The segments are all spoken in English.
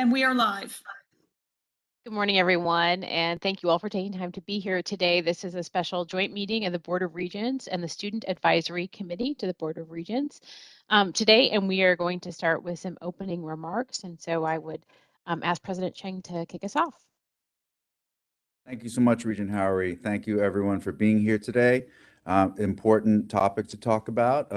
And we are live. Good morning, everyone, and thank you all for taking time to be here today. This is a special joint meeting of the Board of Regents and the Student Advisory Committee to the Board of Regents today, and we are going to start with some opening remarks. And so I would ask President Cheng to kick us off. Thank you so much, Regent Howery. Thank you, everyone, for being here today. Important topic to talk about.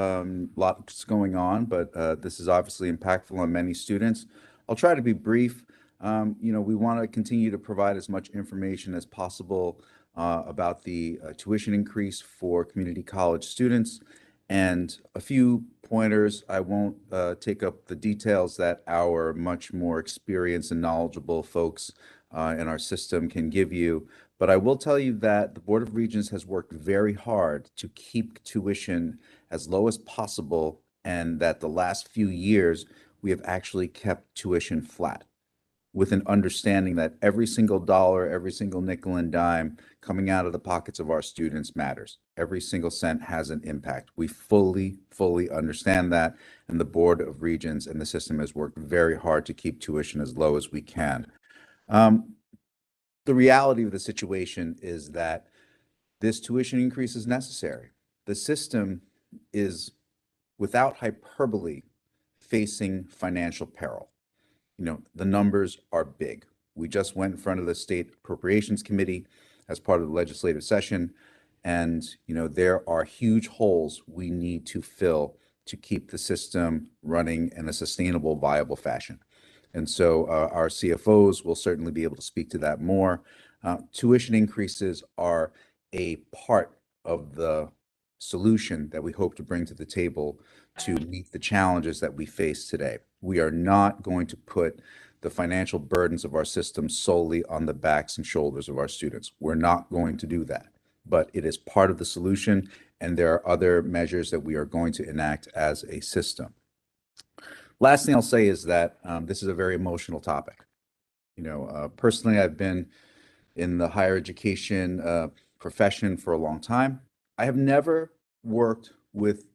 Lots going on, but this is obviously impactful on many students. I'll try to be brief. We want to continue to provide as much information as possible about the tuition increase for community college students. And a few pointers. I won't take up the details that our much more experienced and knowledgeable folks in our system can give you. But I will tell you that the Board of Regents has worked very hard to keep tuition as low as possible, and that the last few years we have actually kept tuition flat, with an understanding that every single dollar, every single nickel and dime coming out of the pockets of our students matters. Every single cent has an impact. We fully understand that, and the Board of Regents and the system has worked very hard to keep tuition as low as we can. The reality of the situation is that this tuition increase is necessary. The system is, without hyperbole, facing financial peril. The numbers are big. We just went in front of the State Appropriations Committee as part of the legislative session, and there are huge holes we need to fill to keep the system running in a sustainable, viable fashion. And so our CFOs will certainly be able to speak to that more. Tuition increases are a part of the solution that we hope to bring to the table to meet the challenges that we face today. We are not going to put the financial burdens of our system solely on the backs and shoulders of our students. We're not going to do that, but it is part of the solution, and there are other measures that we are going to enact as a system. Last thing I'll say is that this is a very emotional topic. Personally, I've been in the higher education profession for a long time. I have never worked with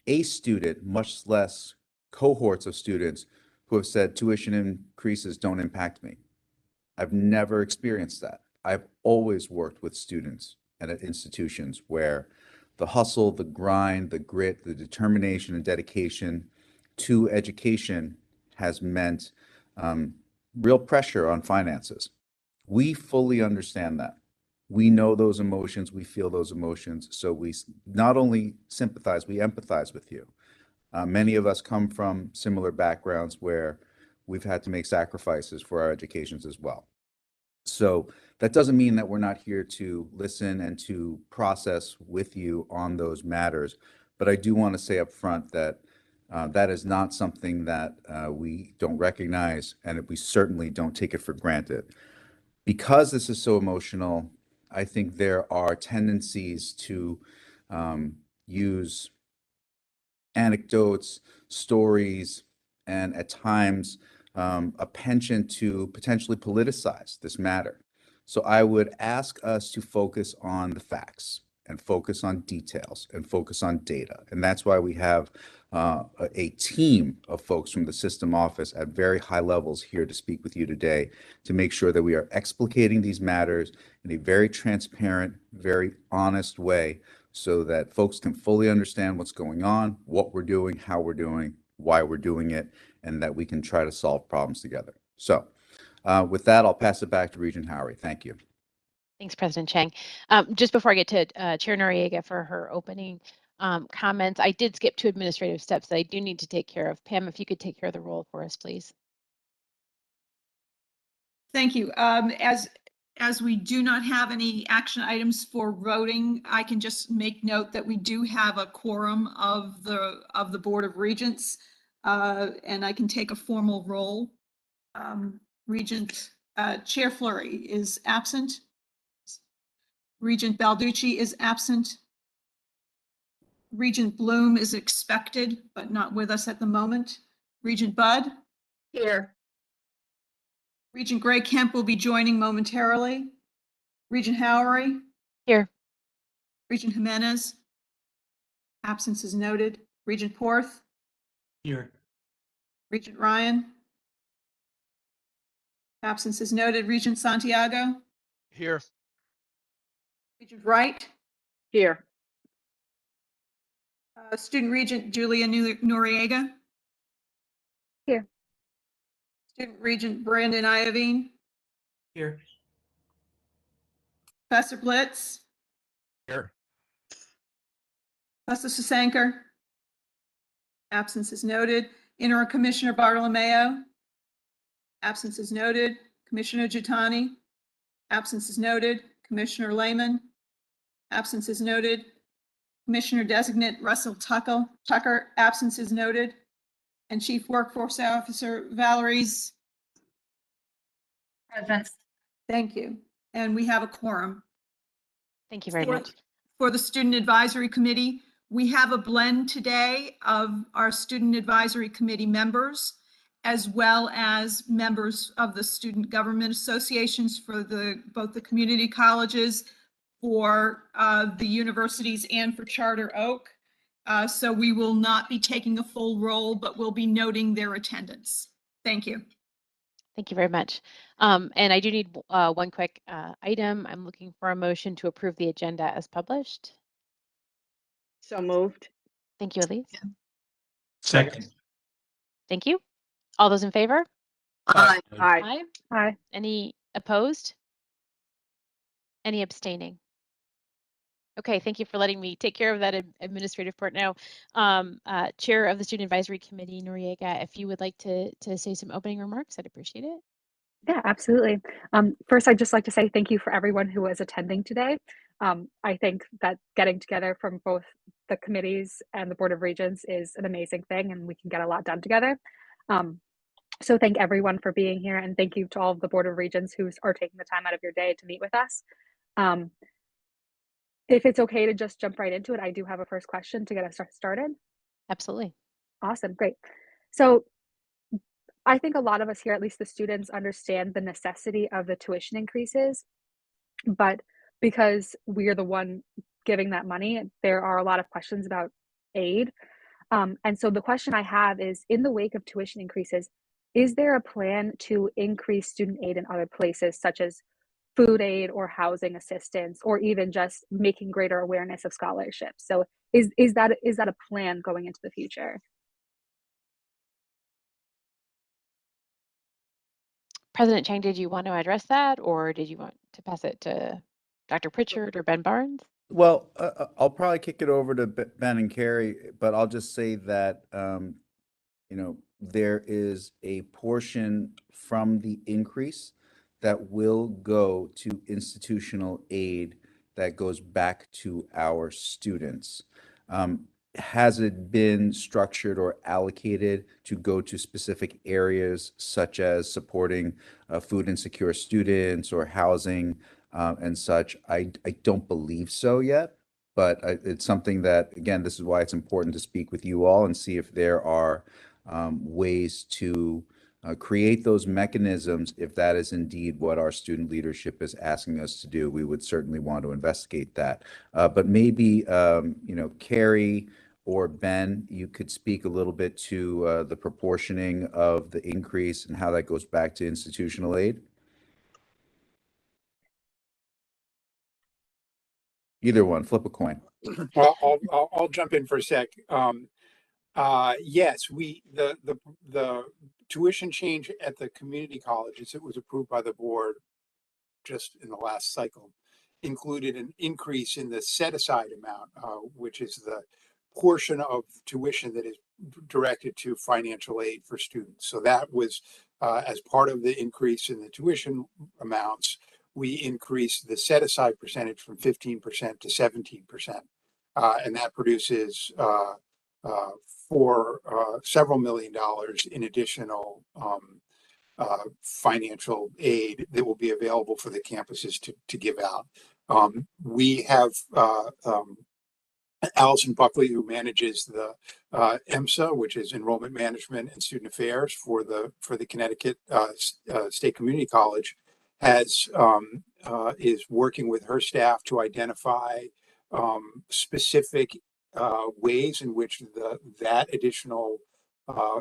a student, much less cohorts of students, who have said tuition increases don't impact me. I've never experienced that. I've always worked with students and at institutions where the hustle, the grind, the grit, the determination and dedication to education has meant real pressure on finances. We fully understand that. We know those emotions, we feel those emotions, so we not only sympathize, we empathize with you. Many of us come from similar backgrounds where we've had to make sacrifices for our educations as well. So that doesn't mean that we're not here to listen and to process with you on those matters. But I do want to say up front that that is not something that we don't recognize, and we certainly don't take it for granted. Because this is so emotional, I think there are tendencies to use anecdotes, stories, and at times a penchant to potentially politicize this matter. So I would ask us to focus on the facts and focus on details and focus on data. And that's why we have a team of folks from the system office at very high levels here to speak with you today to make sure that we are explicating these matters in a very transparent, very honest way so that folks can fully understand what's going on, what we're doing, how we're doing, why we're doing it, and that we can try to solve problems together. So with that, I'll pass it back to Regent Howery. Thank you. Thanks, President Cheng. Just before I get to Chair Noriega for her opening comments, I did skip 2 administrative steps that I do need to take care of. Pam, if you could take care of the roll for us, please. Thank you. As we do not have any action items for voting, I can just make note that we do have a quorum of the Board of Regents, and I can take a formal roll. Regent Chair Fleury is absent. Regent Balducci is absent. Regent Bloom is expected, but not with us at the moment. Regent Budd? Here. Regent Gray Kemp will be joining momentarily. Regent Howery? Here. Regent Jimenez? Absence is noted. Regent Porth? Here. Regent Ryan? Absence is noted. Regent Santiago? Here. Regent Wright? Here. Student Regent Julia Noriega? Here. Student Regent Brandon Iovine? Here. Professor Blitz? Here. Professor Sasanker? Absence is noted. Interim Commissioner Bartolomeo? Absence is noted. Commissioner Gittani? Absence is noted. Commissioner Lehman? Absence is noted. Commissioner Designate Russell Tucker? Absence is noted. And Chief Workforce Officer Valerie's? Present. Thank you. And we have a quorum. Thank you very For- much. For the Student Advisory Committee, we have a blend today of our Student Advisory Committee members, as well as members of the Student Government Associations for both the community colleges, for the universities, and for Charter Oak. So we will not be taking a full roll, but we'll be noting their attendance. Thank you. Thank you very much. And I do need one quick item. I'm looking for a motion to approve the agenda as published. So moved. Thank you, Elise. Second. Thank you. All those in favor? Aye. Aye. Aye. Aye. Any opposed? Any abstaining? Okay, thank you for letting me take care of that administrative part now. Chair of the Student Advisory Committee, Noriega, if you would like to say some opening remarks, I'd appreciate it. Yeah, absolutely. First, I'd just like to say thank you for everyone who was attending today. I think that getting together from both the committees and the Board of Regents is an amazing thing, and we can get a lot done together. So thank everyone for being here, and thank you to all of the Board of Regents who are taking the time out of your day to meet with us. If it's okay to just jump right into it, I do have a first question to get us started. Absolutely. Awesome, great. So I think a lot of us here, at least the students, understand the necessity of the tuition increases, but because we're the one giving that money, there are a lot of questions about aid. And so the question I have is, in the wake of tuition increases, is there a plan to increase student aid in other places, such as food aid or housing assistance, or even just making greater awareness of scholarships? So is that a plan going into the future? President Chang, did you want to address that, or did you want to pass it to Dr. Pritchard or Ben Barnes? Well, I'll probably kick it over to Ben and Carrie, but I'll just say that, there is a portion from the increase that will go to institutional aid that goes back to our students. Has it been structured or allocated to go to specific areas such as supporting food insecure students or housing and such? I don't believe so yet, but it's something that, again, this is why it's important to speak with you all and see if there are ways to create those mechanisms. If that is indeed what our student leadership is asking us to do, we would certainly want to investigate that. But maybe, Carrie or Ben, you could speak a little bit to the proportioning of the increase and how that goes back to institutional aid. Either one, flip a coin. I'll jump in for a sec. Yes, the tuition change at the community colleges, it was approved by the board just in the last cycle, included an increase in the set aside amount, which is the portion of tuition that is directed to financial aid for students. So that was as part of the increase in the tuition amounts, we increased the set aside percentage from 15% to 17%. And that produces for several $1 million in additional financial aid that will be available for the campuses to give out. We have Allison Buckley, who manages the EMSA, which is Enrollment Management and Student Affairs for the Connecticut State Community College, is working with her staff to identify specific ways in which that additional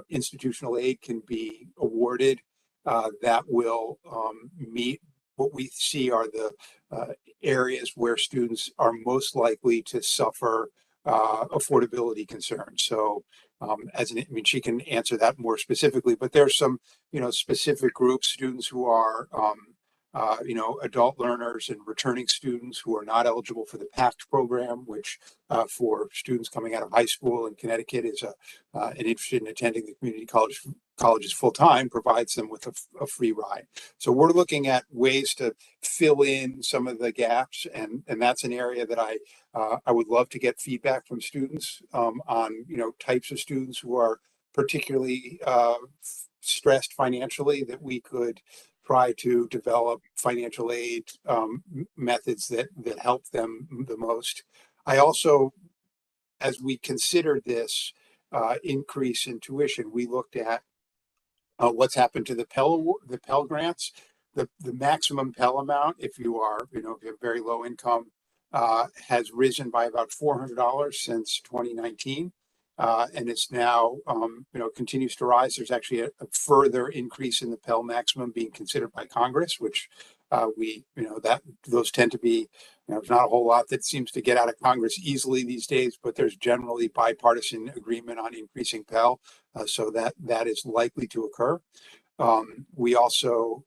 institutional aid can be awarded that will meet what we see are the areas where students are most likely to suffer affordability concerns. So I mean, she can answer that more specifically, but there's some, specific groups, students who are, adult learners and returning students who are not eligible for the PACT program, which for students coming out of high school in Connecticut is and interested in attending the community colleges full time, provides them with a free ride. So we're looking at ways to fill in some of the gaps, and that's an area that I would love to get feedback from students on types of students who are particularly stressed financially, that we could try to develop financial aid methods that help them the most. I also, as we considered this increase in tuition, we looked at what's happened to the Pell grants. The maximum Pell amount, if you have very low income, has risen by about $400 since 2019. And it's now, continues to rise. There's actually a further increase in the Pell maximum being considered by Congress, which those tend to be, there's not a whole lot that seems to get out of Congress easily these days, but there's generally bipartisan agreement on increasing Pell. So that is likely to occur. We also,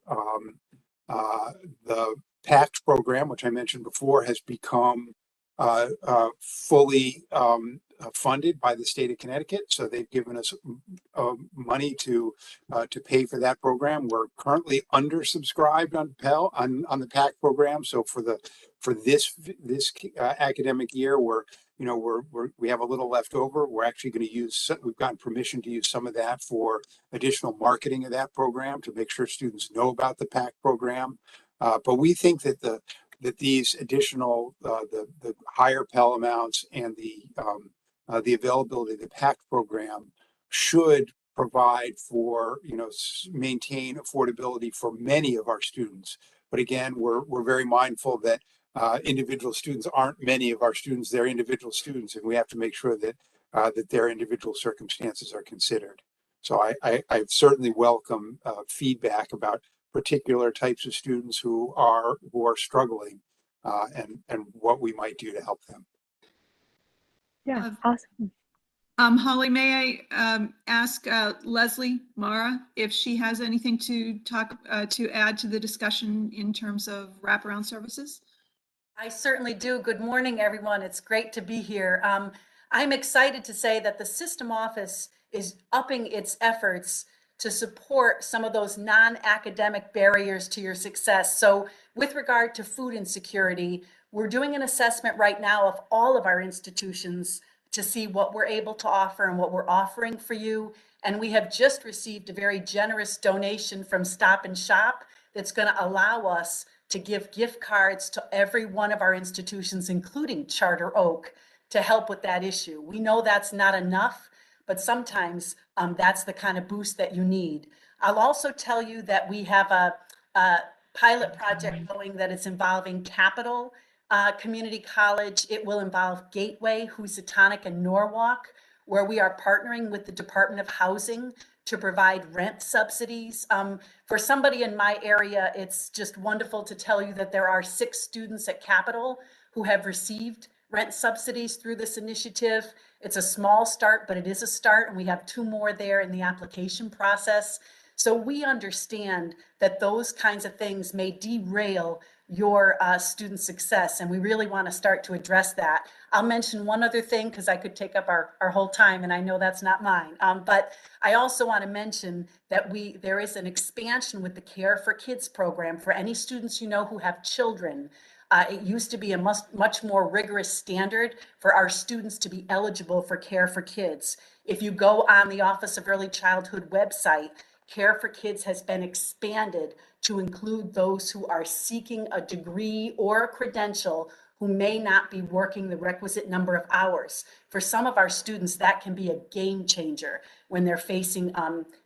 the PACT program, which I mentioned before, has become fully funded by the state of Connecticut. So they've given us money to pay for that program. We're currently undersubscribed on Pell on the PACT program. So for this academic year, we have a little left over. We're actually going to we've gotten permission to use some of that for additional marketing of that program to make sure students know about the PACT program. But we think that these additional, the higher Pell amounts and the availability of the PACT program should provide for, maintain affordability for many of our students. But again, we're very mindful that individual students aren't many of our students. They're individual students, and we have to make sure that their individual circumstances are considered. So I certainly welcome feedback about particular types of students who are struggling, and what we might do to help them. Yeah, awesome. Holly, may I ask Leslie Mara if she has anything to add to the discussion in terms of wraparound services? I certainly do. Good morning, everyone. It's great to be here. I'm excited to say that the system office is upping its efforts to support some of those non-academic barriers to your success. So with regard to food insecurity, we're doing an assessment right now of all of our institutions to see what we're able to offer and what we're offering for you. And we have just received a very generous donation from Stop and Shop that's going to allow us to give gift cards to every one of our institutions, including Charter Oak, to help with that issue. We know that's not enough, but sometimes that's the kind of boost that you need. I'll also tell you that we have a pilot project going that is involving Capital Community College. It will involve Gateway, Housatonic, and Norwalk, where we are partnering with the Department of Housing to provide rent subsidies. For somebody in my area, it's just wonderful to tell you that there are 6 students at Capital who have received rent subsidies through this initiative. It's a small start, but it is a start, and we have 2 more there in the application process. So we understand that those kinds of things may derail your student success, and we really want to start to address that. I'll mention one other thing because I could take up our whole time, and I know that's not mine. But I also want to mention that there is an expansion with the Care for Kids program for any students who have children. It used to be a much more rigorous standard for our students to be eligible for Care for Kids. If you go on the Office of Early Childhood website, Care for Kids has been expanded to include those who are seeking a degree or a credential who may not be working the requisite number of hours. For some of our students, that can be a game changer when they're facing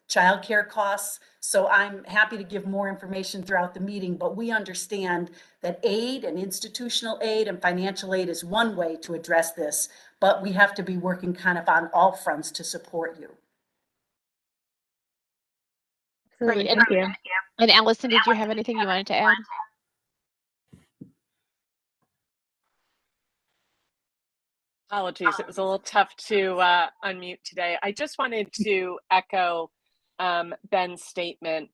childcare costs. So I'm happy to give more information throughout the meeting, but we understand that aid and institutional aid and financial aid is one way to address this, but we have to be working kind of on all fronts to support you. Absolutely. Great. Thank you. And Allison, did you have anything you wanted to add? Apologies, it was a little tough to unmute today. I just wanted to echo Ben's statement.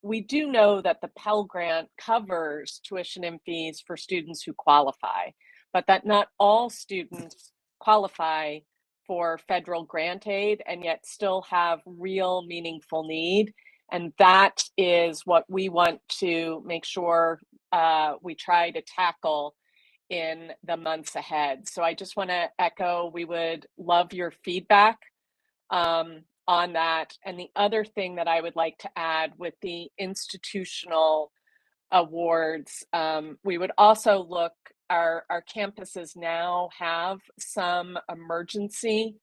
We do know that the Pell Grant covers tuition and fees for students who qualify, but that not all students qualify for federal grant aid and yet still have real meaningful need. And that is what we want to make sure we try to tackle in the months ahead. So I just want to echo, we would love your feedback on that. And the other thing that I would like to add with the institutional awards, we would also look, our campuses now have some emergency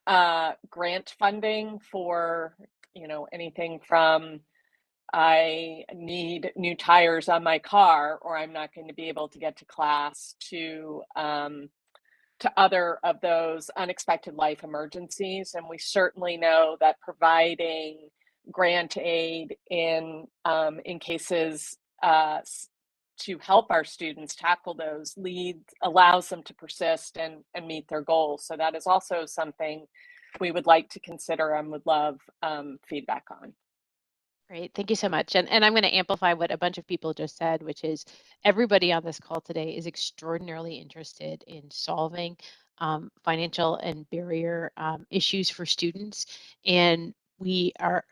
grant funding for, anything from I need new tires on my car, or I'm not going to be able to get to class, to other of those unexpected life emergencies. And we certainly know that providing grant aid in cases to help our students tackle those leads allows them to persist and meet their goals. So that is also something we would like to consider and would love feedback on. Great, thank you so much. And I'm going to amplify what a bunch of people just said, which is everybody on this call today is extraordinarily interested in solving financial and barrier issues for students. And we are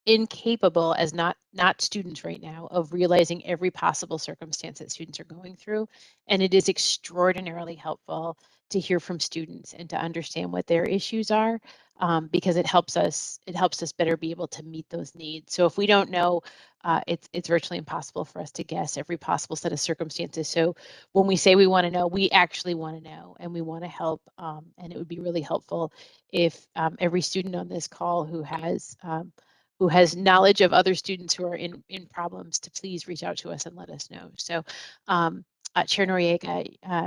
incapable as not students right now of realizing every possible circumstance that students are going through. And it is extraordinarily helpful to hear from students and to understand what their issues are, because it helps us better be able to meet those needs. So if we don't know, it's virtually impossible for us to guess every possible set of circumstances. So when we say we want to know, we actually want to know, and we want to help. And it would be really helpful if every student on this call who has knowledge of other students who are in problems to please reach out to us and let us know. So Chair Noriega,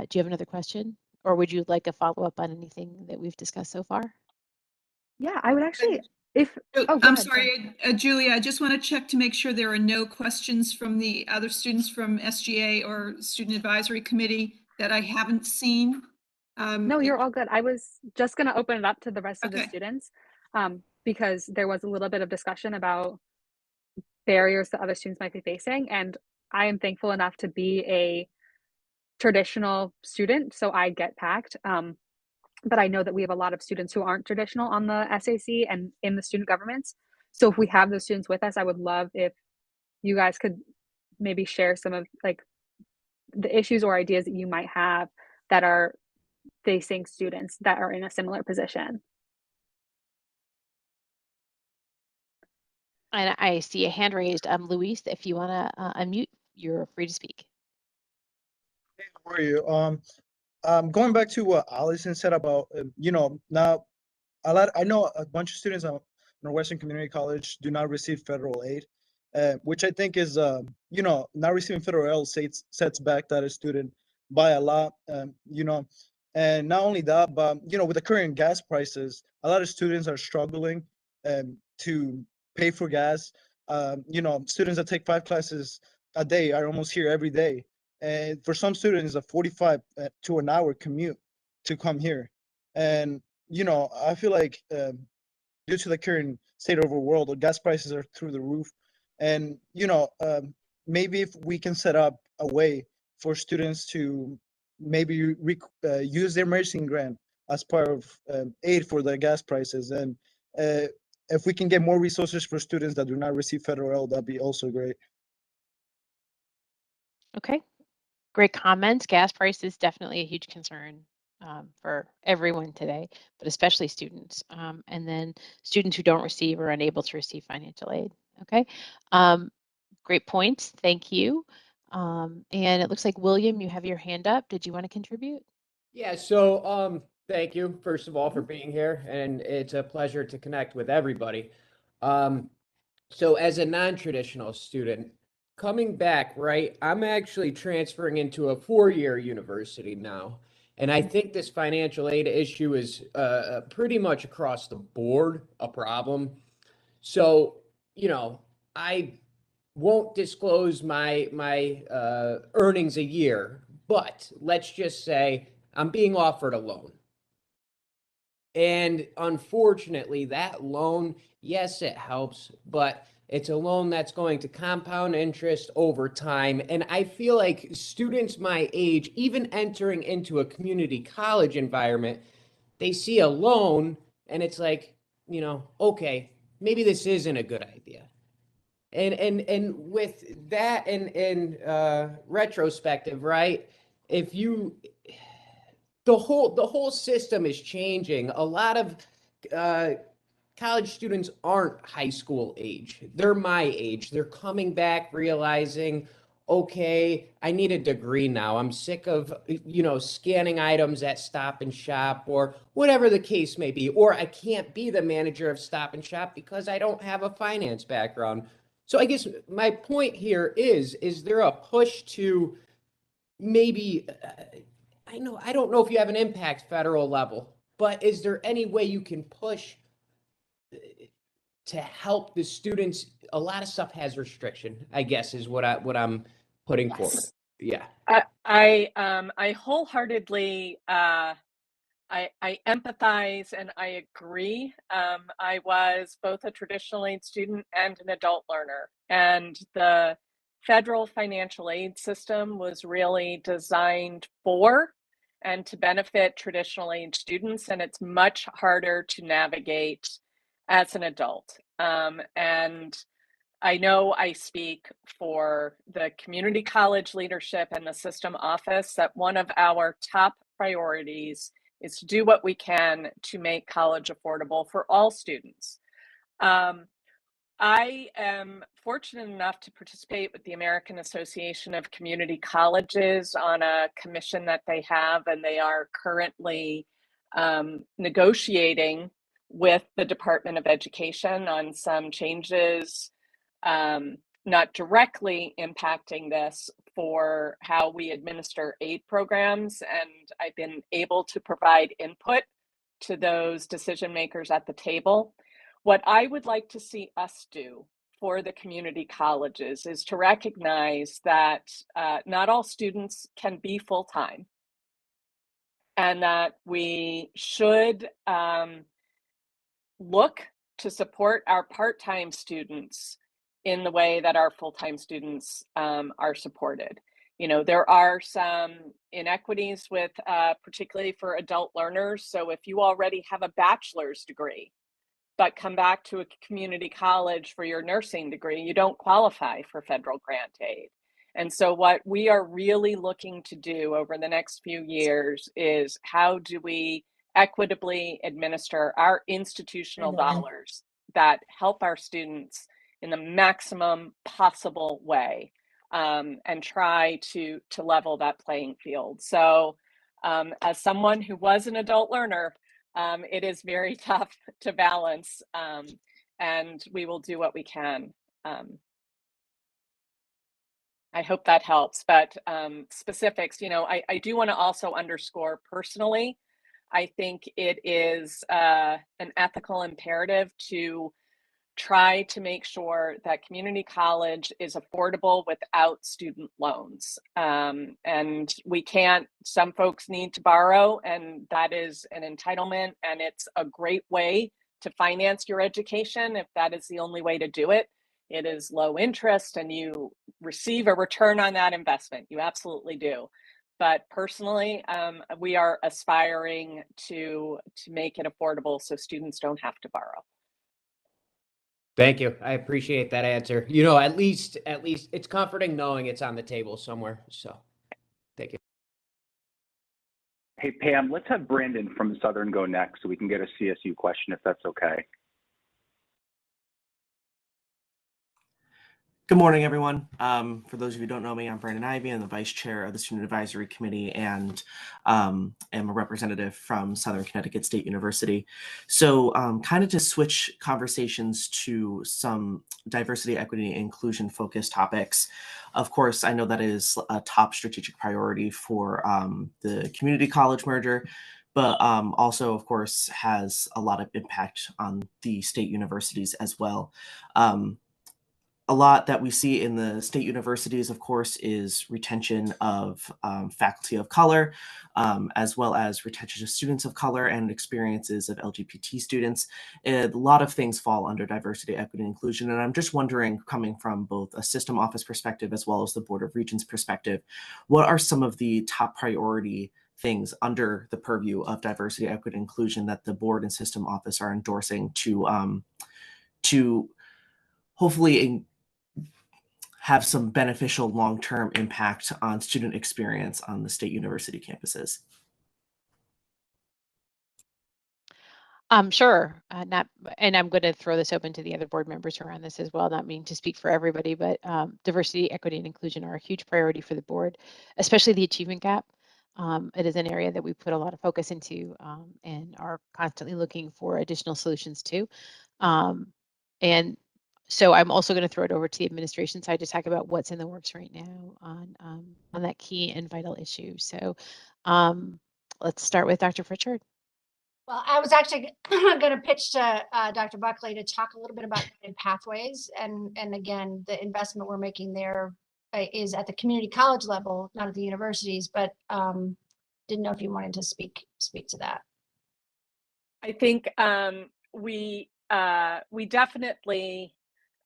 do you have another question? Or would you like a follow-up on anything that we've discussed so far? Yeah, I would actually, go I'm ahead, sorry, Julia, I just want to check to make sure there are no questions from the other students from SGA or Student Advisory Committee that I haven't seen. No, you're all good. I was just going to open it up to the rest of the Okay. students, because there was a little bit of discussion about barriers that other students might be facing. And I am thankful enough to be a traditional student, so I get packed. But I know that we have a lot of students who aren't traditional on the SAC and in the student governments. So if we have those students with us, I would love if you guys could maybe share some of like the issues or ideas that you might have that are facing students that are in a similar position. And I see a hand raised. Luis, if you want to unmute, you're free to speak. Hey, how are you? Going back to what Allison said about, now I know a bunch of students at Northwestern Community College do not receive federal aid, which I think is, not receiving federal aid sets back that student by a lot, and not only that, but, with the current gas prices, a lot of students are struggling to pay for gas. Students that take 5 classes a day are almost here every day. And for some students, a 45 to an hour commute to come here. And, I feel like due to the current state of our world, the gas prices are through the roof. And, maybe if we can set up a way for students to maybe use their emergency grant as part of aid for the gas prices. And if we can get more resources for students that do not receive federal aid, that'd be also great. Okay, great comments. Gas price is definitely a huge concern for everyone today, but especially students. And then students who don't receive or are unable to receive financial aid. Okay, great points. Thank you. And it looks like William, you have your hand up. Did you want to contribute? Yeah, so thank you, first of all, for being here, and it's a pleasure to connect with everybody. So as a non-traditional student, coming back, right, I'm actually transferring into a 4-year university now. And I think this financial aid issue is pretty much across the board a problem. So you know, I won't disclose my earnings a year, but let's just say I'm being offered a loan. And unfortunately, that loan, yes, it helps, but it's a loan that's going to compound interest over time. And I feel like students my age, even entering into a community college environment, they see a loan and it's like, you know, okay, maybe this isn't a good idea. And with that in retrospective, right? If you the whole system is changing. A lot of uh, college students aren't high school age. They're my age. They're coming back realizing, okay, I need a degree now. I'm sick of, you know, scanning items at Stop and Shop or whatever the case may be. Or I can't be the manager of Stop and Shop because I don't have a finance background. So I guess my point here is there a push to maybe I don't know if you have an impact federal level, but is there any way you can push to help the students? A lot of stuff has restriction, I guess, is what I'm putting forward. Yeah. I wholeheartedly I empathize and I agree. I was both a traditional aid student and an adult learner, and the federal financial aid system was really designed for and to benefit traditional aid students, and it's much harder to navigate as an adult. And I know I speak for the community college leadership and the system office that one of our top priorities is to do what we can to make college affordable for all students. I am fortunate enough to participate with the American Association of Community Colleges on a commission that they have, and they are currently negotiating with the Department of Education on some changes, not directly impacting this for how we administer aid programs. And I've been able to provide input to those decision makers at the table. What I would like to see us do for the community colleges is to recognize that not all students can be full-time, and that we should look to support our part-time students in the way that our full-time students are supported. You know, there are some inequities with particularly for adult learners. So if you already have a bachelor's degree, but come back to a community college for your nursing degree, you don't qualify for federal grant aid. And so what we are really looking to do over the next few years is how do we equitably administer our institutional dollars that help our students in the maximum possible way, and try to level that playing field. So as someone who was an adult learner, it is very tough to balance, and we will do what we can. I hope that helps, but specifics, you know, I do want to also underscore personally, I think it is an ethical imperative to try to make sure that community college is affordable without student loans. And we can't, some folks need to borrow, and that is an entitlement, and it's a great way to finance your education if that is the only way to do it. It is low interest and you receive a return on that investment. You absolutely do. But personally, we are aspiring to make it affordable so students don't have to borrow. Thank you. I appreciate that answer. You know, at least it's comforting knowing it's on the table somewhere. So thank you. Hey, Pam, let's have Brandon from Southern go next so we can get a CSU question if that's okay. Good morning, everyone. For those of you who don't know me, I'm Brandon Ivey. I'm the vice chair of the Student Advisory Committee and am a representative from Southern Connecticut State University. So kind of to switch conversations to some diversity, equity, and inclusion focused topics. Of course, I know that is a top strategic priority for the community college merger. but also, of course, has a lot of impact on the state universities as well. A lot that we see in the state universities, of course, is retention of faculty of color, as well as retention of students of color and experiences of LGBT students. A lot of things fall under diversity, equity, and inclusion. And I'm just wondering, coming from both a system office perspective as well as the Board of Regents perspective, what are some of the top priority things under the purview of diversity, equity, and inclusion that the board and system office are endorsing to hopefully have some beneficial long-term impact on student experience on the state university campuses? Sure. And I'm going to throw this open to the other board members who are on this as well. Not meaning to speak for everybody, but diversity, equity, and inclusion are a huge priority for the board, especially the achievement gap. It is an area that we put a lot of focus into and are constantly looking for additional solutions to. And so I'm also going to throw it over to the administration side to talk about what's in the works right now on that key and vital issue. So let's start with Dr. Pritchard. Well, I was actually going to pitch to Dr. Buckley to talk a little bit about guided pathways. And again, the investment we're making there is at the community college level, not at the universities, but didn't know if you wanted to speak to that. I think we definitely,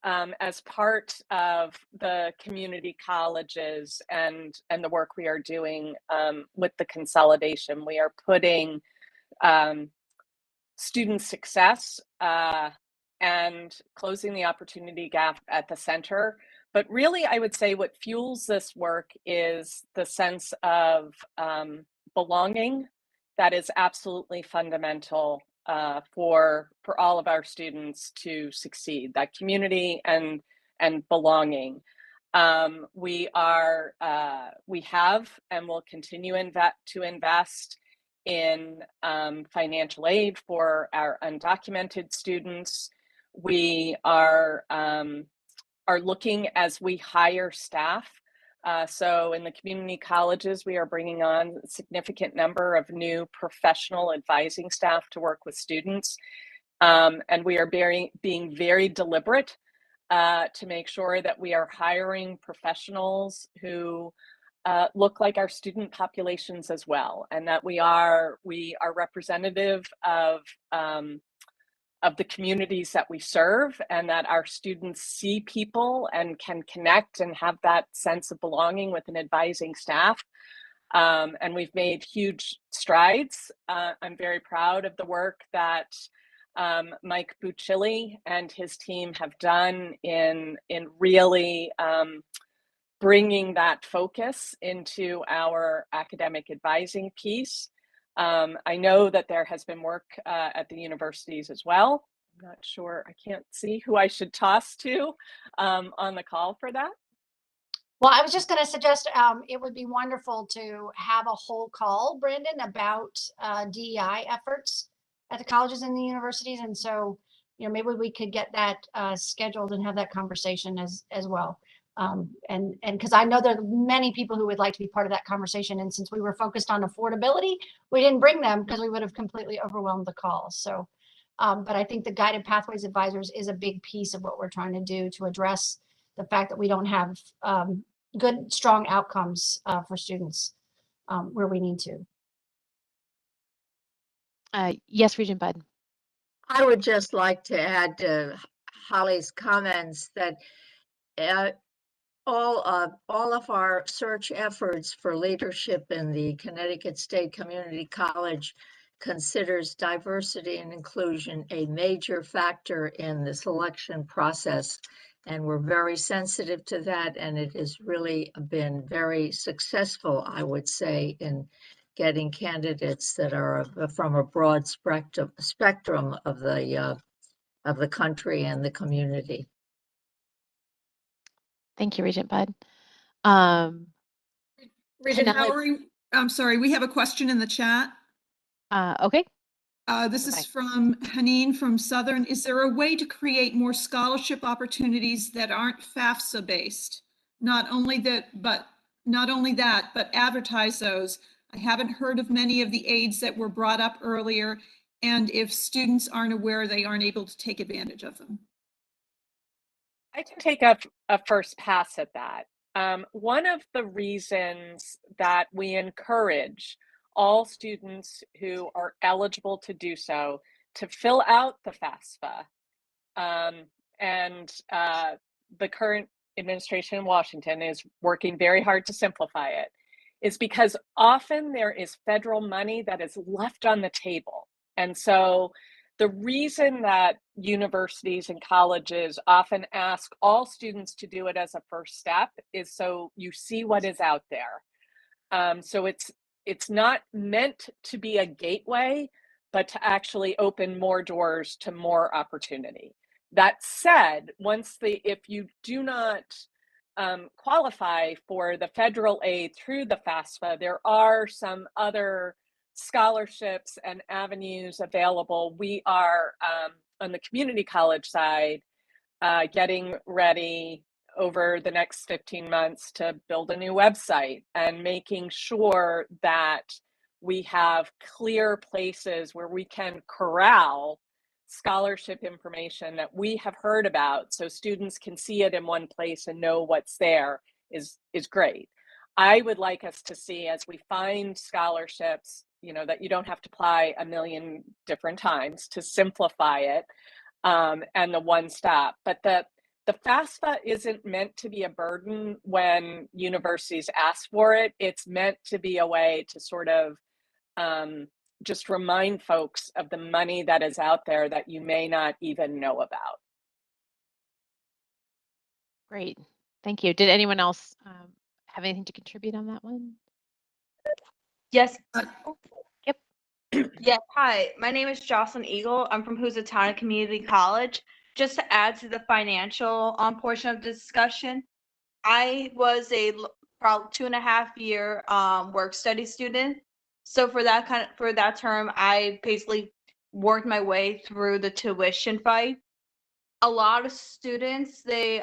as part of the community colleges and the work we are doing with the consolidation, we are putting student success and closing the opportunity gap at the center. But really, I would say what fuels this work is the sense of belonging that is absolutely fundamental for all of our students to succeed. That community and belonging. We have and will continue to invest in financial aid for our undocumented students. We are looking as we hire staff. So in the community colleges, we are bringing on a significant number of new professional advising staff to work with students. And we are being very deliberate to make sure that we are hiring professionals who look like our student populations as well, and that we are representative of the communities that we serve, and that our students see people and can connect and have that sense of belonging with an advising staff. And we've made huge strides. I'm very proud of the work that Mike Buccilli and his team have done in really bringing that focus into our academic advising piece. I know that there has been work at the universities as well. I'm not sure, I can't see who I should toss to on the call for that. Well, I was just going to suggest it would be wonderful to have a whole call, Brandon, about DEI efforts at the colleges and the universities. And so, maybe we could get that scheduled and have that conversation as well. And because I know there are many people who would like to be part of that conversation. And since we were focused on affordability, we didn't bring them because we would have completely overwhelmed the call. So, but I think the Guided Pathways Advisors is a big piece of what we're trying to do to address the fact that we don't have good, strong outcomes for students where we need to. Yes, Regent Bud. I would just like to add to Holly's comments that all of our search efforts for leadership in the Connecticut State Community College considers diversity and inclusion a major factor in the selection process. And we're very sensitive to that. And it has really been very successful, I would say, in getting candidates that are from a broad spectrum of the country and the community. Thank you, Regent Bud. Regent, I'm sorry, we have a question in the chat. Okay. This is from Haneen from Southern. Is there a way to create more scholarship opportunities that aren't FAFSA based? Not only that, but advertise those, I haven't heard of many of the aids that were brought up earlier. And if students aren't aware, they aren't able to take advantage of them. I can take a first pass at that. One of the reasons that we encourage all students who are eligible to do so to fill out the FAFSA, and the current administration in Washington is working very hard to simplify it, is because often there is federal money that is left on the table. And so the reason that universities and colleges often ask all students to do it as a first step is so you see what is out there. So it's not meant to be a gateway, but to actually open more doors to more opportunity. That said, if you do not qualify for the federal aid through the FAFSA, there are some other scholarships and avenues available. We are on the community college side getting ready over the next 15 months to build a new website and making sure that we have clear places where we can corral scholarship information that we have heard about so students can see it in one place and know what's there is great. I would like us to see, as we find scholarships, that you don't have to apply a million different times, to simplify it, and the one stop. But the FAFSA isn't meant to be a burden when universities ask for it. It's meant to be a way to sort of just remind folks of the money that is out there that you may not even know about. Great. Thank you. Did anyone else have anything to contribute on that one? Yes. Yep. Yes. Hi, my name is Jocelyn Eagle. I'm from Housatonic Community College. Just to add to the financial portion of the discussion, I was a probably 2.5 year work study student. So for that term, I basically worked my way through the tuition fight. A lot of students, they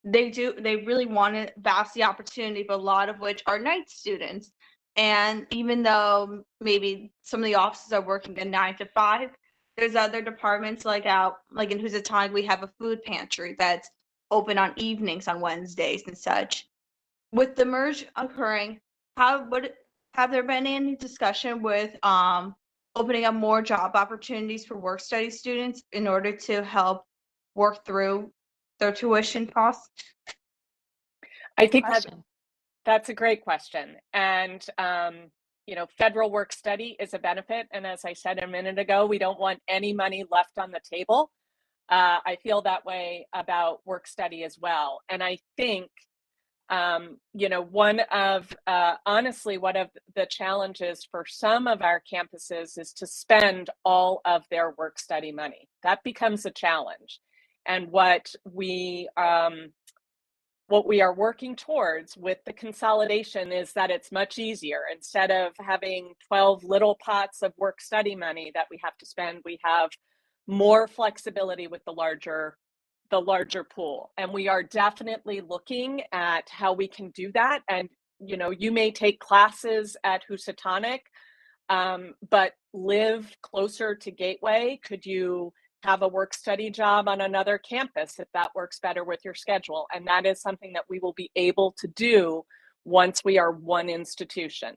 really want to vast the opportunity, but a lot of which are night students. And even though maybe some of the offices are working a 9 to 5, there's other departments like in Housatonic, we have a food pantry that's open on evenings on Wednesdays and such. With the merge occurring, have there been any discussion with opening up more job opportunities for work study students in order to help work through their tuition costs? I think that's a great question. And, federal work study is a benefit. And as I said a minute ago, we don't want any money left on the table. I feel that way about work study as well. And I think, honestly, one of the challenges for some of our campuses is to spend all of their work study money. That becomes a challenge. And what we are working towards with the consolidation is that it's much easier. Instead of having 12 little pots of work study money that we have to spend, we have more flexibility with the larger pool. And we are definitely looking at how we can do that. And, you may take classes at Housatonic, but live closer to Gateway. Could you have a work study job on another campus if that works better with your schedule? And that is something that we will be able to do once we are one institution.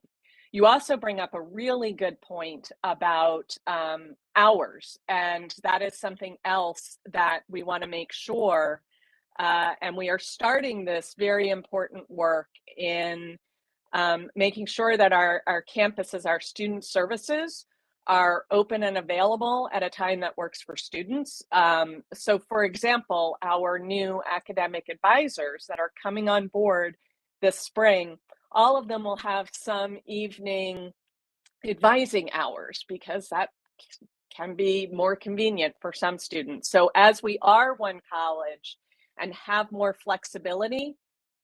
You also bring up a really good point about hours, and that is something else that we want to make sure, and we are starting this very important work in making sure that our campuses, our student services, are open and available at a time that works for students. So for example, our new academic advisors that are coming on board this spring, all of them will have some evening advising hours because that can be more convenient for some students. So as we are one college and have more flexibility,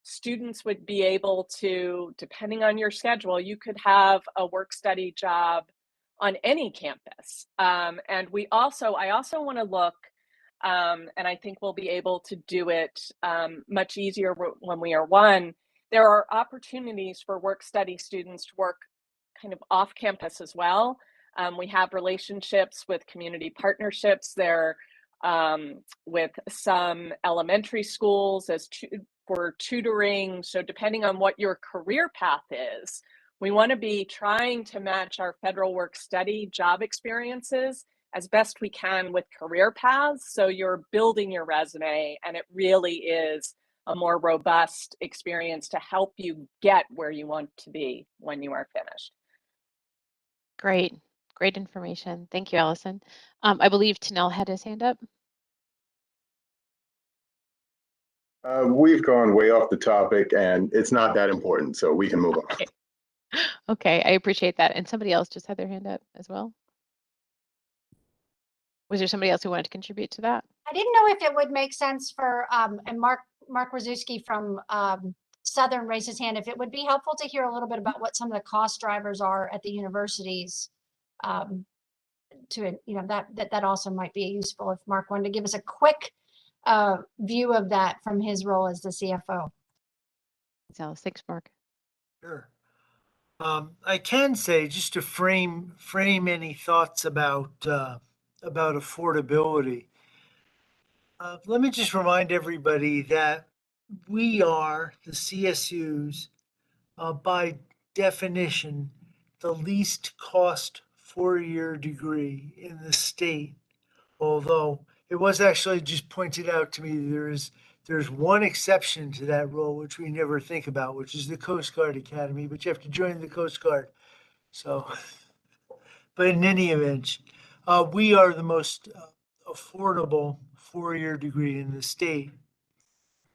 students would be able to, depending on your schedule, you could have a work study job on any campus. And I also want to look, and I think we'll be able to do it much easier when we are one. there are opportunities for work-study students to work kind of off campus as well. We have relationships with community partnerships there, with some elementary schools for tutoring. So depending on what your career path is, we want to be trying to match our federal work-study job experiences as best we can with career paths. So you're building your resume, and it really is a more robust experience to help you get where you want to be when you are finished. Great. Great information. Thank you, Allison. I believe Tanel had his hand up. We've gone way off the topic and it's not that important, so we can move on. Okay. Okay, I appreciate that. And somebody else just had their hand up as well. Was there somebody else who wanted to contribute to that? I didn't know if it would make sense for, and Mark Rzuski from Southern raised his hand, if it would be helpful to hear a little bit about what some of the cost drivers are at the universities. That also might be useful if Mark wanted to give us a quick view of that from his role as the CFO. Thanks, Mark. Sure. I can say, just to frame any thoughts about affordability. Let me just remind everybody that we are, the CSUs, by definition, the least cost four-year degree in the state. Although it was actually just pointed out to me there's one exception to that rule, which we never think about, which is the Coast Guard Academy, but you have to join the Coast Guard. So, but in any event, we are the most affordable four-year degree in the state.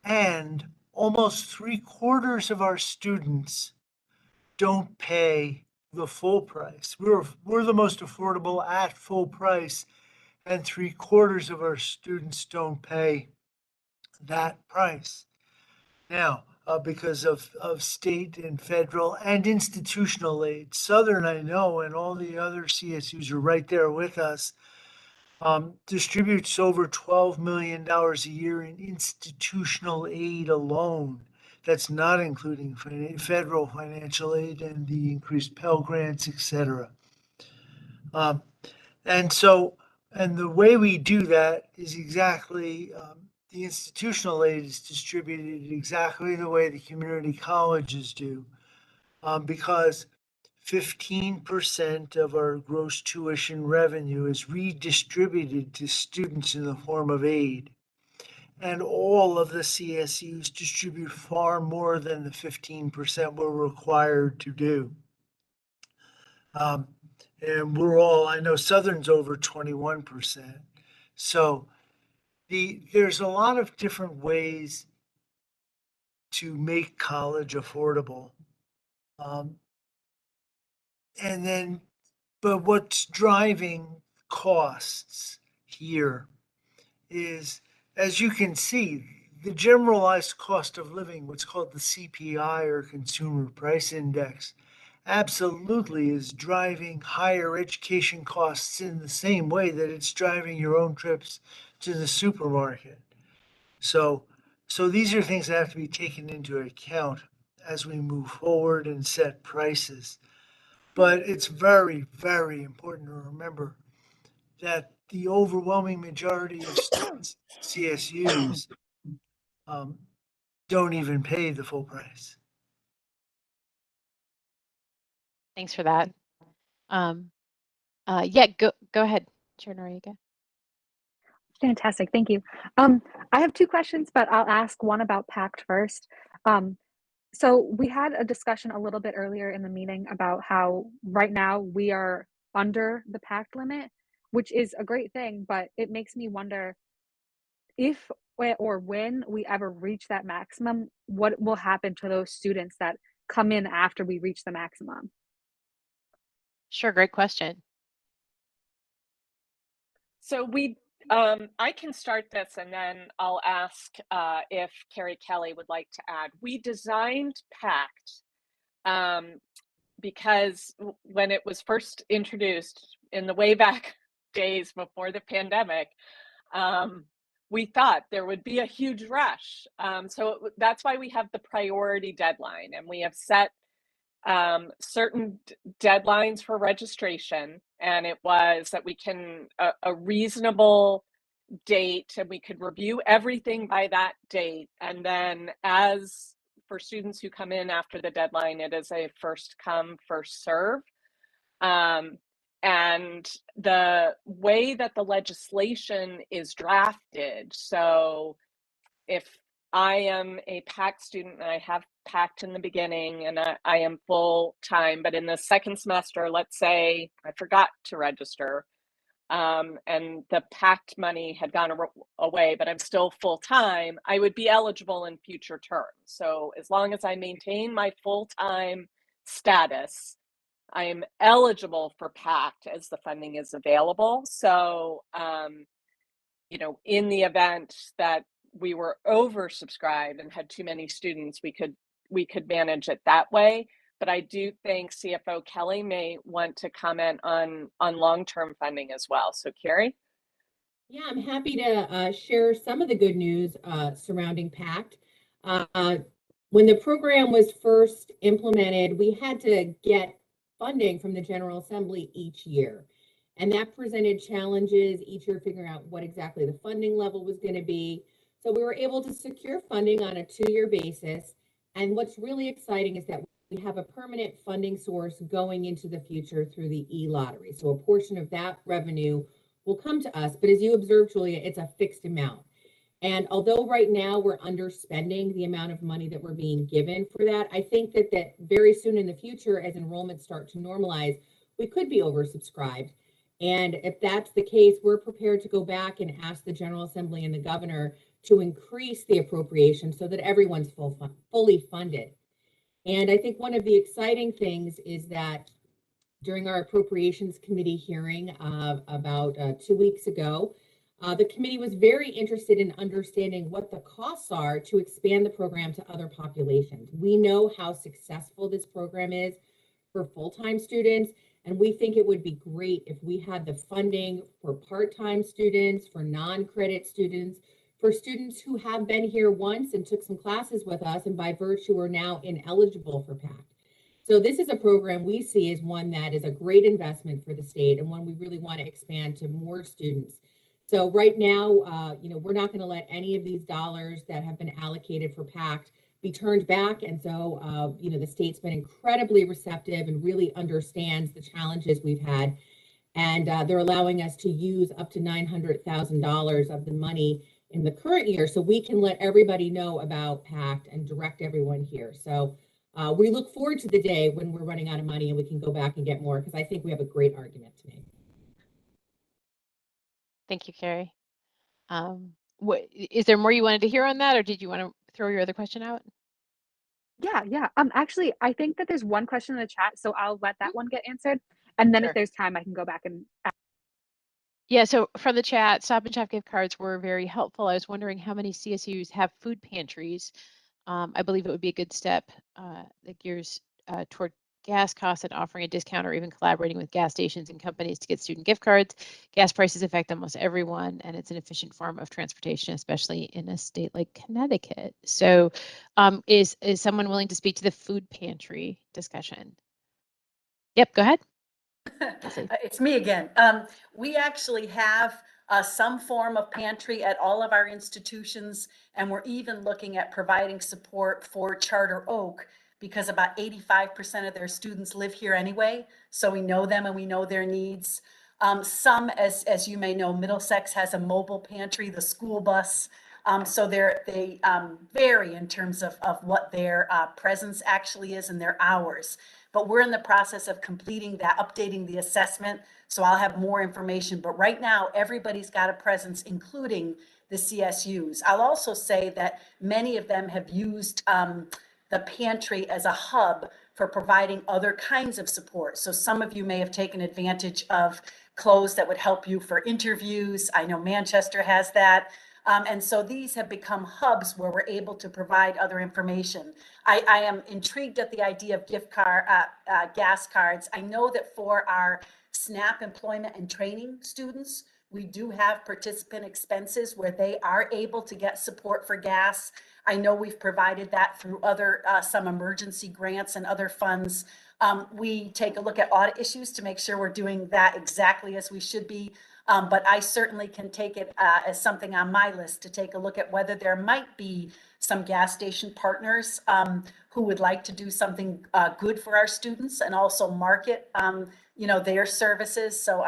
And almost 3/4 of our students don't pay the full price. We're the most affordable at full price, and 3/4 of our students don't pay that price. Now, because of state and federal and institutional aid, Southern, I know, and all the other CSUs are right there with us, distributes over $12 million a year in institutional aid alone. That's not including federal financial aid and the increased Pell Grants, et cetera. And the way we do that is exactly, the institutional aid is distributed exactly the way the community colleges do, because 15% of our gross tuition revenue is redistributed to students in the form of aid. And all of the CSUs distribute far more than the 15% we're required to do. And I know Southern's over 21%. So there's a lot of different ways to make college affordable. But what's driving costs here is, as you can see, the generalized cost of living, what's called the CPI or Consumer Price Index, absolutely is driving higher education costs in the same way that it's driving your own trips to the supermarket. So these are things that have to be taken into account as we move forward and set prices. But it's very, very important to remember that the overwhelming majority of students at CSUs don't even pay the full price. Thanks for that. Yeah, go ahead, Chair Noriega. Fantastic, thank you. I have two questions, but I'll ask one about PACT first. So we had a discussion a little bit earlier in the meeting about how right now we are under the PACT limit, which is a great thing, but it makes me wonder if or when we ever reach that maximum, what will happen to those students that come in after we reach the maximum? Sure, great question. So I can start this and then I'll ask if Carrie Kelly would like to add. We designed PACT because when it was first introduced in the way back days before the pandemic, we thought there would be a huge rush. So that's why we have the priority deadline, and we have set certain deadlines for registration. And it was that we can, a reasonable date, and we could review everything by that date. And then as for students who come in after the deadline, it is a first come, first serve. And the way that the legislation is drafted, so if I am a PAC student and I have PACT in the beginning and I am full time, but in the second semester, let's say I forgot to register, and the PACT money had gone away, but I'm still full time, I would be eligible in future terms. So as long as I maintain my full time status, I am eligible for PACT as the funding is available. So, you know, in the event that we were oversubscribed and had too many students, we could manage it that way. But I do think CFO Kelly may want to comment on long-term funding as well. So Carrie? Yeah, I'm happy to share some of the good news surrounding PACT. When the program was first implemented, we had to get funding from the General Assembly each year. And that presented challenges each year figuring out what exactly the funding level was going to be. So we were able to secure funding on a 2-year basis. And what's really exciting is that we have a permanent funding source going into the future through the e-lottery. So a portion of that revenue will come to us. But as you observed, Julia, it's a fixed amount. And although right now we're underspending the amount of money that we're being given for that, I think that very soon in the future, as enrollments start to normalize, we could be oversubscribed. And if that's the case, we're prepared to go back and ask the General Assembly and the governor to increase the appropriation so that everyone's fully funded. And I think one of the exciting things is that during our Appropriations Committee hearing about 2 weeks ago, the committee was very interested in understanding what the costs are to expand the program to other populations. We know how successful this program is for full-time students, and we think it would be great if we had the funding for part-time students, for non-credit students, for students who have been here once and took some classes with us and by virtue are now ineligible for PACT. So this is a program we see as one that is a great investment for the state and one we really want to expand to more students. So right now, we're not going to let any of these dollars that have been allocated for PACT be turned back. And so, the state's been incredibly receptive and really understands the challenges we've had. And they're allowing us to use up to $900,000 of the money in the current year so we can let everybody know about PACT and direct everyone here. So we look forward to the day when we're running out of money and we can go back and get more, because I think we have a great argument to make. Thank you, Carrie. Is there more you wanted to hear on that, or did you want to throw your other question out? Yeah. Actually, I think that there's one question in the chat, so I'll let that one get answered. And then if there's time, I can go back and Yeah, so from the chat, Stop and Shop gift cards were very helpful. I was wondering how many CSUs have food pantries. I believe it would be a good step that gears toward gas costs and offering a discount or even collaborating with gas stations and companies to get student gift cards. Gas prices affect almost everyone, and it's an efficient form of transportation, especially in a state like Connecticut. So is someone willing to speak to the food pantry discussion? Yep, go ahead. It's me again. We actually have some form of pantry at all of our institutions, and we're even looking at providing support for Charter Oak because about 85% of their students live here anyway. So we know them and we know their needs. Some, as you may know, Middlesex has a mobile pantry, the school bus. So they vary in terms of what their presence actually is and their hours. But we're in the process of completing that, updating the assessment. So I'll have more information. But right now, everybody's got a presence, including the CSUs. I'll also say that many of them have used the pantry as a hub for providing other kinds of support. So some of you may have taken advantage of clothes that would help you for interviews. I know Manchester has that. And so these have become hubs where we're able to provide other information. I am intrigued at the idea of gas cards. I know that for our SNAP employment and training students, We do have participant expenses where they are able to get support for gas. I know we've provided that through other, some emergency grants and other funds. We take a look at audit issues to make sure we're doing that exactly as we should be. But I certainly can take it as something on my list to take a look at whether there might be some gas station partners who would like to do something good for our students and also market, their services. So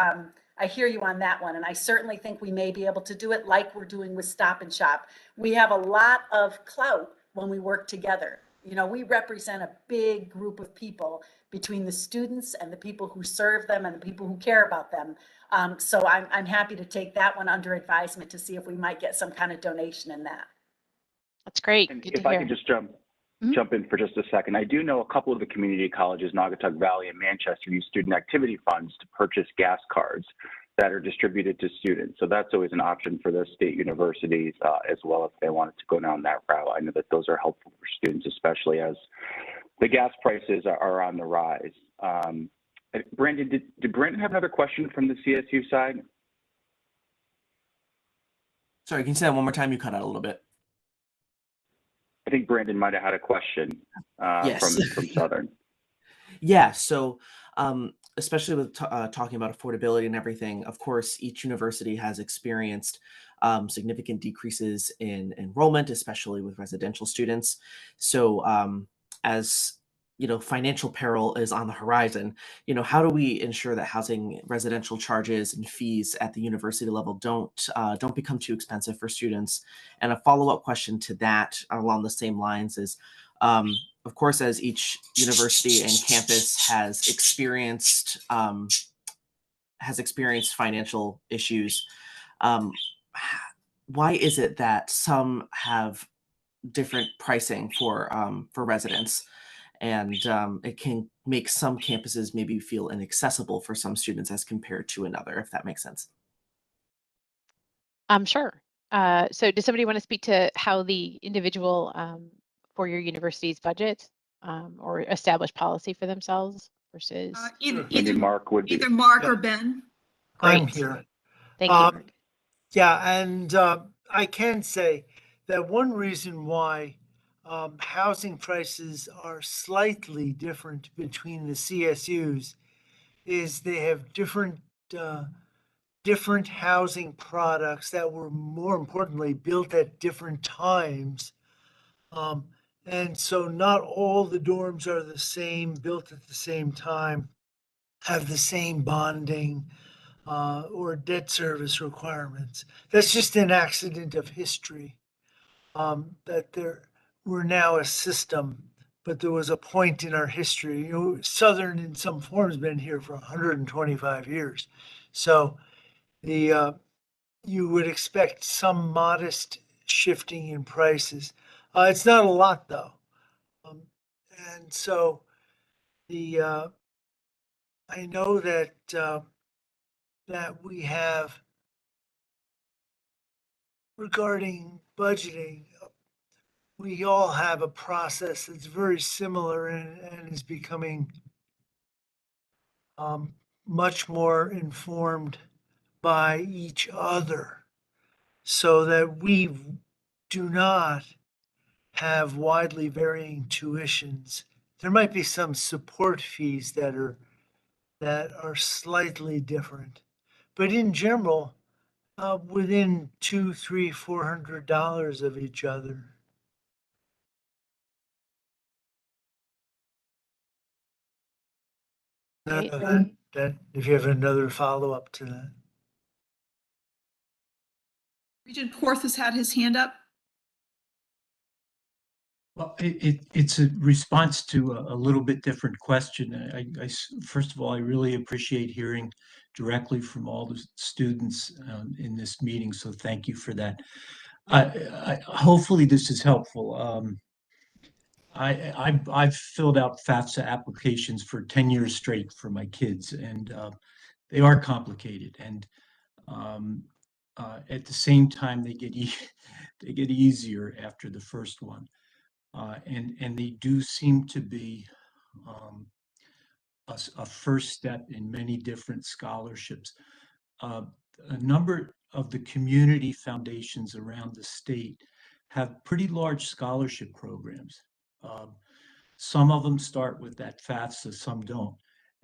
I hear you on that one. And I certainly think we may be able to do it like we're doing with Stop and Shop. We have a lot of clout when we work together. We represent a big group of people between the students and the people who serve them and the people who care about them. So I'm happy to take that one under advisement to see if we might get some kind of donation in that. That's great. And Good if to I hear. could just jump in for just a second. I do know a couple of the community colleges, Naugatuck Valley and Manchester, use student activity funds to purchase gas cards that are distributed to students. So that's always an option for the state universities as well if they wanted to go down that route. I know that those are helpful for students, especially as the gas prices are on the rise. Brandon, did Brandon have another question from the CSU side? Sorry, can you say that one more time? You cut out a little bit. I think Brandon might have had a question Yes. from Southern. Yeah, so especially with talking about affordability and everything, of course, each university has experienced significant decreases in enrollment, especially with residential students. So as financial peril is on the horizon, how do we ensure that housing, residential charges, and fees at the university level don't become too expensive for students? And a follow-up question to that along the same lines is, of course, as each university and campus has experienced financial issues, why is it that some have different pricing for residents, and it can make some campuses maybe feel inaccessible for some students as compared to another, if that makes sense? Sure. So does somebody want to speak to how the individual for your university's budget or establish policy for themselves versus Maybe Mark would be. Either Mark Yeah. or Ben. I'm Great. here. Thank you, Mark. Yeah, and I can say that one reason why housing prices are slightly different between the CSUs is they have different housing products that were, more importantly, built at different times. And so not all the dorms are the same, built at the same time, have the same bonding or debt service requirements. That's just an accident of history. That we're now a system, but there was a point in our history. Southern in some form has been here for 125 years. So you would expect some modest shifting in prices. It's not a lot though. And so I know that that we have, regarding budgeting, we all have a process that's very similar and is becoming much more informed by each other, so that we do not have widely varying tuitions. There might be some support fees that are slightly different, but in general, within $200, $300, $400 of each other. Great. That if you have another follow-up to that. Regent Porth has had his hand up. Well, it's a response to a little bit different question. First of all, I really appreciate hearing directly from all the students in this meeting, so thank you for that. Hopefully this is helpful. I've filled out FAFSA applications for 10 years straight for my kids, and they are complicated. And at the same time, they get easier after the first one. And they do seem to be a first step in many different scholarships. a number of the community foundations around the state have pretty large scholarship programs. Some of them start with that FAFSA, some don't.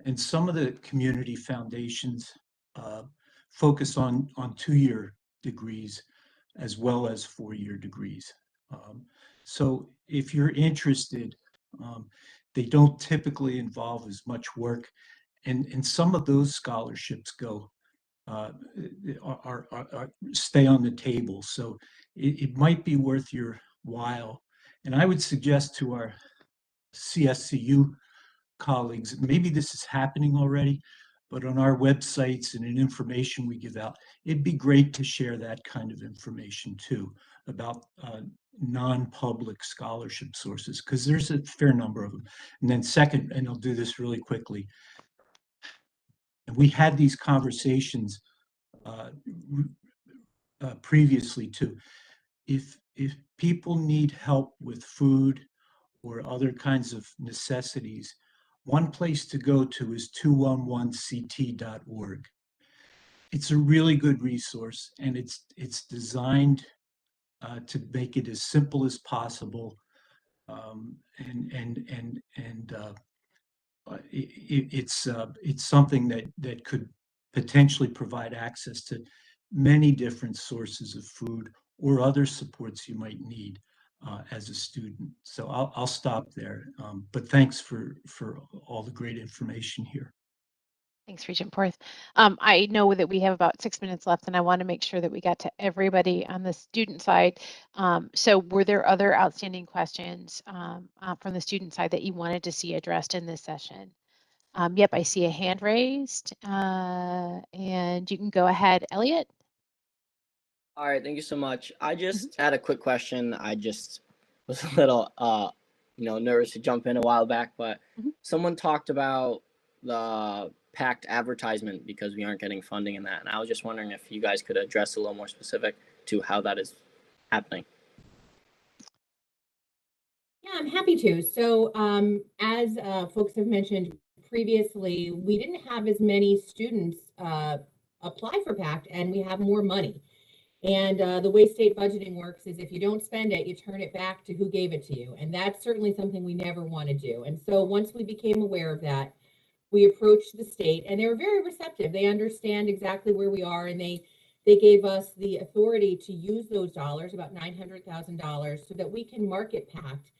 And some of the community foundations focus on 2-year degrees as well as 4-year degrees. So if you're interested, they don't typically involve as much work. And some of those scholarships go stay on the table. So it might be worth your while. And I would suggest to our CSCU colleagues, maybe this is happening already, but on our websites and in information we give out, it'd be great to share that kind of information too about non-public scholarship sources, because there's a fair number of them. And then second, and I'll do this really quickly, and we had these conversations previously too. If people need help with food or other kinds of necessities, one place to go to is 211ct.org. It's a really good resource, and it's designed to make it as simple as possible, it's something that could potentially provide access to many different sources of food or other supports you might need as a student. So I'll stop there. But thanks for all the great information here. Thanks, Regent Porth. I know that we have about 6 minutes left, and I want to make sure that we got to everybody on the student side. So were there other outstanding questions from the student side that you wanted to see addressed in this session? Yep, I see a hand raised, and you can go ahead, Elliot. All right, thank you so much. I just had a quick question. I just was a little, nervous to jump in a while back, but someone talked about the PACT advertisement because we aren't getting funding in that. And I was just wondering if you guys could address a little more specific to how that is happening. Yeah, I'm happy to. So as folks have mentioned previously, we didn't have as many students apply for PACT, and we have more money. And the way state budgeting works is if you don't spend it, you turn it back to who gave it to you. And that's certainly something we never want to do. And so once we became aware of that, we approached the state, and they were very receptive. They understand exactly where we are, and they gave us the authority to use those dollars, about $900,000, so that we can market PACT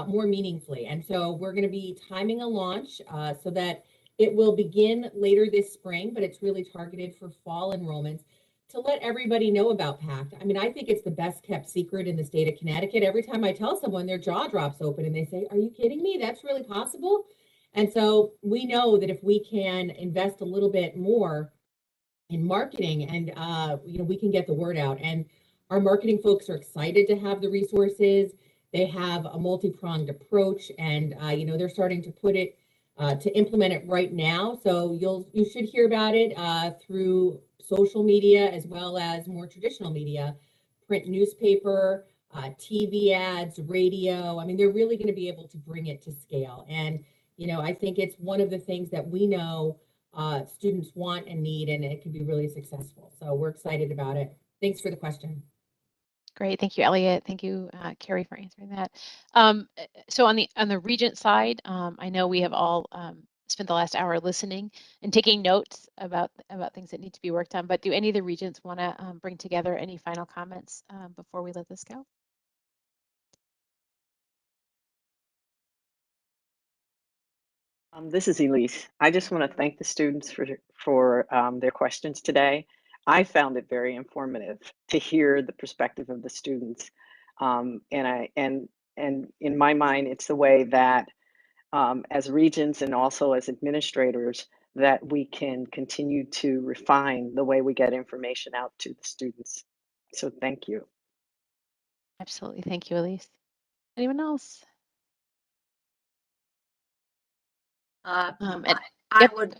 more meaningfully. And so we're going to be timing a launch so that it will begin later this spring, but it's really targeted for fall enrollments to let everybody know about PACT. I mean, I think it's the best kept secret in the state of Connecticut. Every time I tell someone, their jaw drops open and they say, "Are you kidding me? That's really possible?" And so we know that if we can invest a little bit more in marketing and, we can get the word out. And our marketing folks are excited to have the resources. They have a multi-pronged approach, and, they're starting to put it, to implement it right now. So you should hear about it through social media as well as more traditional media, print newspaper, TV ads, radio. I mean, they're really going to be able to bring it to scale. And I think it's one of the things that we know students want and need, and it can be really successful. So we're excited about it. Thanks for the question. Great, thank you, Elliot. Thank you, Carrie, for answering that. So on the Regent side, I know we have all spent the last hour listening and taking notes about things that need to be worked on. But do any of the Regents want to bring together any final comments before we let this go? This is Elise. I just want to thank the students for their questions today. I found it very informative to hear the perspective of the students, and in my mind, it's the way that as regents and also as administrators that we can continue to refine the way we get information out to the students. So thank you. Absolutely, thank you, Elise. Anyone else? I would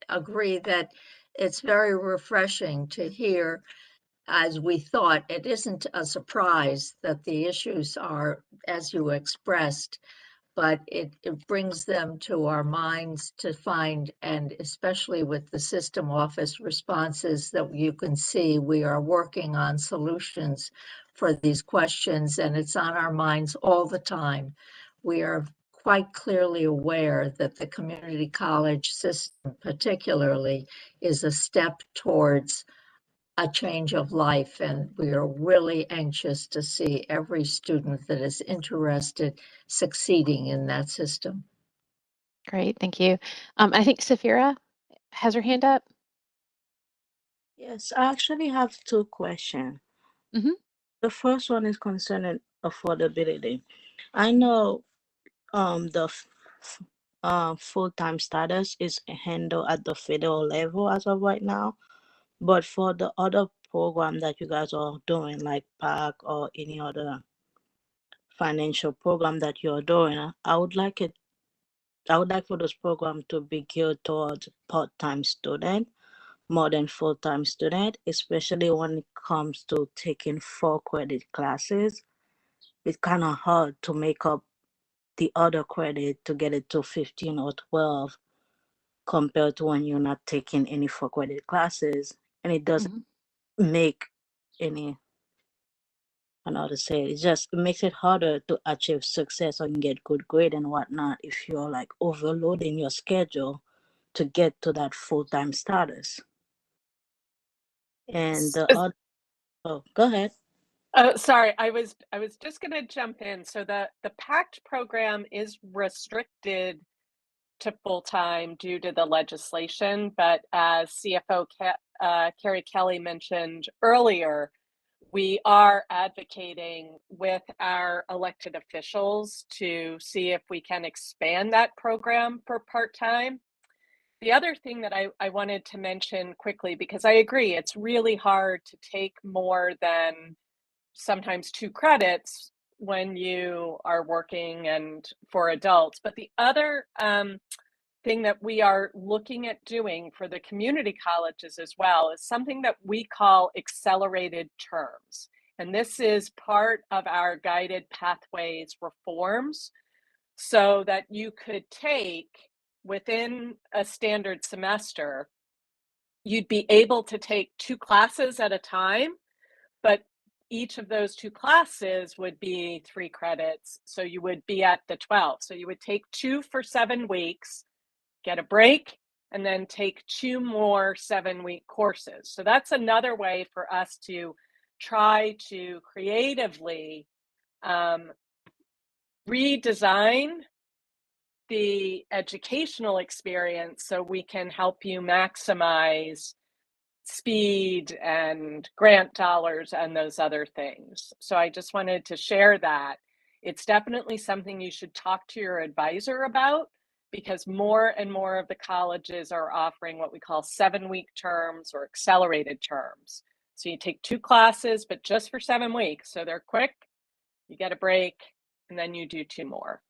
agree that it's very refreshing to hear, as we thought, it isn't a surprise that the issues are, as you expressed, but it brings them to our minds to find, and especially with the system office responses that you can see, we are working on solutions for these questions, and it's on our minds all the time. We are quite clearly aware that the community college system particularly is a step towards a change of life, and we are really anxious to see every student that is interested succeeding in that system. Great, thank you. I think Safira has her hand up. Yes, I actually have two questions. The first one is concerning affordability. I know the full-time status is handled at the federal level as of right now, but for the other program that you guys are doing, like PAC or any other financial program that you're doing, I would like for this program to be geared towards part-time student more than full-time student, especially when it comes to taking 4 credit classes. It's kind of hard to make up the other credit to get it to 15 or 12 compared to when you're not taking any 4 credit classes, and it doesn't make any, I don't know how to say it just makes it harder to achieve success or get good grade and whatnot if you're like overloading your schedule to get to that full-time status. And the other, oh, go ahead. Sorry, I was just going to jump in. So the PACT program is restricted to full-time due to the legislation, but as CFO Carrie Kelly mentioned earlier, we are advocating with our elected officials to see if we can expand that program for part-time. The other thing that I wanted to mention quickly, because I agree, it's really hard to take more than sometimes 2 credits when you are working and for adults. But the other thing that we are looking at doing for the community colleges as well is something that we call accelerated terms. And this is part of our guided pathways reforms, so that you could take within a standard semester, you'd be able to take 2 classes at a time, but each of those 2 classes would be 3 credits. So you would be at the 12. So you would take 2 for 7 weeks, get a break, and then take 2 more 7-week courses. So that's another way for us to try to creatively redesign the educational experience so we can help you maximize speed and grant dollars and those other things. So I just wanted to share that. It's definitely something you should talk to your advisor about, because more and more of the colleges are offering what we call 7-week terms or accelerated terms. So you take 2 classes, but just for 7 weeks. So they're quick, you get a break, and then you do 2 more.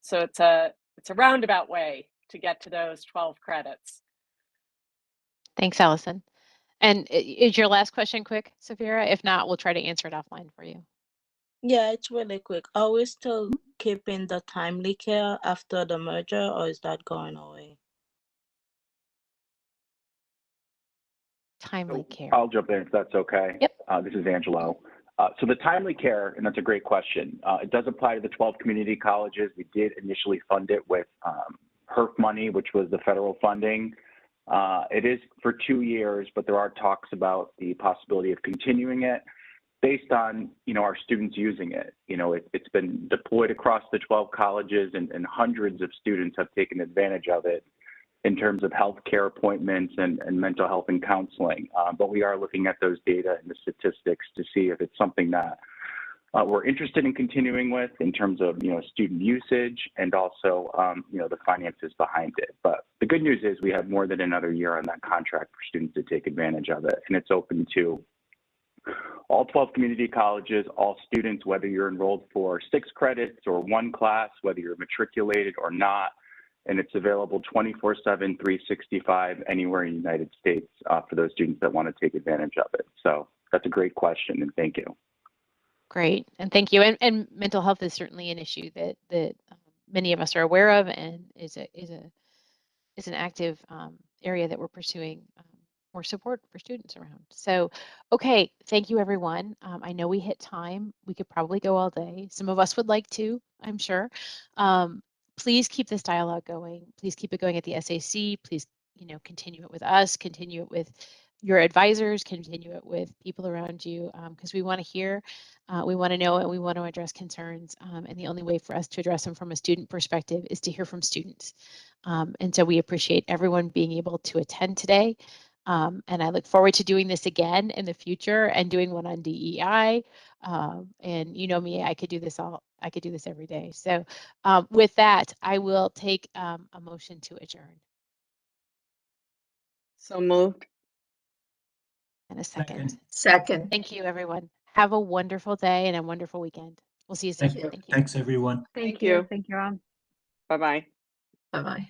So it's a roundabout way to get to those 12 credits. Thanks, Allison. And is your last question quick, Safira? If not, we'll try to answer it offline for you. Yeah, it's really quick. Are we still keeping the timely care after the merger, or is that going away? Timely care. I'll jump in if that's okay. Yep. This is Angelo. So the timely care, and that's a great question. It does apply to the 12 community colleges. We did initially fund it with HERF money, which was the federal funding. It is for 2 years, but there are talks about the possibility of continuing it based on, our students using it. It's been deployed across the 12 colleges, and hundreds of students have taken advantage of it in terms of healthcare appointments and mental health and counseling. But we are looking at those data and the statistics to see if it's something that we're interested in continuing with in terms of, student usage and also, the finances behind it. But the good news is we have more than another year on that contract for students to take advantage of it. And it's open to all 12 community colleges, all students, whether you're enrolled for 6 credits or 1 class, whether you're matriculated or not. And it's available 24/7, 365 anywhere in the United States for those students that want to take advantage of it. So that's a great question, and thank you. Great, and thank you. And mental health is certainly an issue that many of us are aware of and is an active area that we're pursuing more support for students around. So, okay, thank you everyone. I know we hit time. We could probably go all day. Some of us would like to, I'm sure. Please keep this dialogue going. Please keep it going at the SAC. Please, continue it with us, continue it with your advisors, continue it with people around you, because we want to hear, we want to know, and we want to address concerns. And the only way for us to address them from a student perspective is to hear from students. And so we appreciate everyone being able to attend today. And I look forward to doing this again in the future and doing one on DEI. And you know me, I could do this every day. So with that, I will take a motion to adjourn. So moved. And a second. Second. Thank you, everyone. Have a wonderful day and a wonderful weekend. We'll see you soon. Thank you. Thanks, everyone. Thank you. Thank you all. Bye-bye. Bye-bye.